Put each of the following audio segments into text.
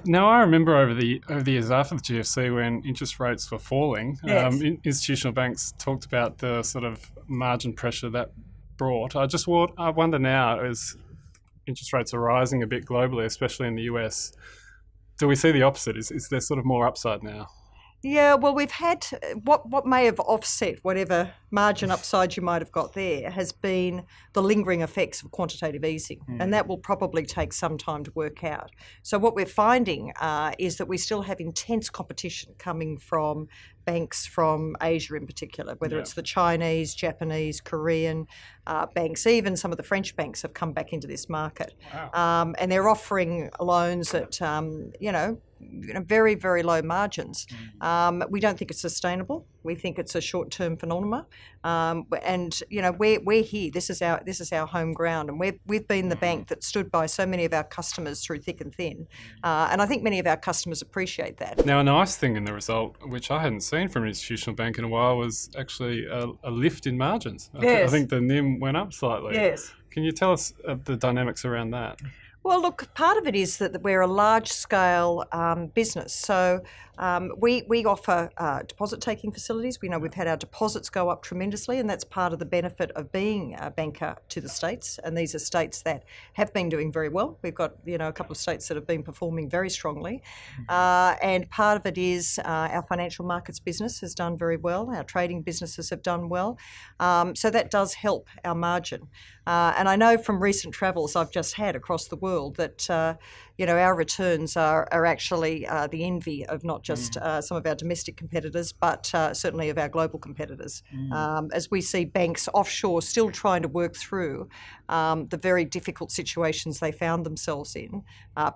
Now, I remember over the years after the GFC, when interest rates were falling, Yes. institutional banks talked about the sort of margin pressure that brought. I wonder now, as interest rates are rising a bit globally, especially in the US, do we see the opposite? Is there sort of more upside now? Yeah, well, we've had what may have offset whatever margin upside you might have got there has been the lingering effects of quantitative easing, and that will probably take some time to work out. So what we're finding is that we still have intense competition coming from banks from Asia in particular, whether Yeah. it's the Chinese, Japanese, Korean banks, even some of the French banks have come back into this market, Wow. and they're offering loans at very, very low margins. We don't think it's sustainable. We think it's a short-term phenomenon, and we're here. This is our home ground, and we've been the bank that stood by so many of our customers through thick and thin, and I think many of our customers appreciate that. Now, a nice thing in the result, which I hadn't seen from an institutional bank in a while, was actually a lift in margins. I Yes. think the NIM went up slightly. Yes. Can you tell us the dynamics around that? Well, look, part of it is that we're a large-scale business, so we offer deposit-taking facilities. We know we've had our deposits go up tremendously, and that's part of the benefit of being a banker to the states. And these are states that have been doing very well. We've got a couple of states that have been performing very strongly, and part of it is our financial markets business has done very well. Our trading businesses have done well, so that does help our margin. And I know from recent travels I've just had across the world that our returns are actually the envy of not just some of our domestic competitors, but certainly of our global competitors. As we see banks offshore still trying to work through the very difficult situations they found themselves in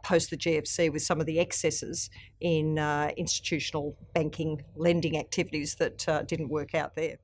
post the GFC, with some of the excesses in institutional banking lending activities that didn't work out there.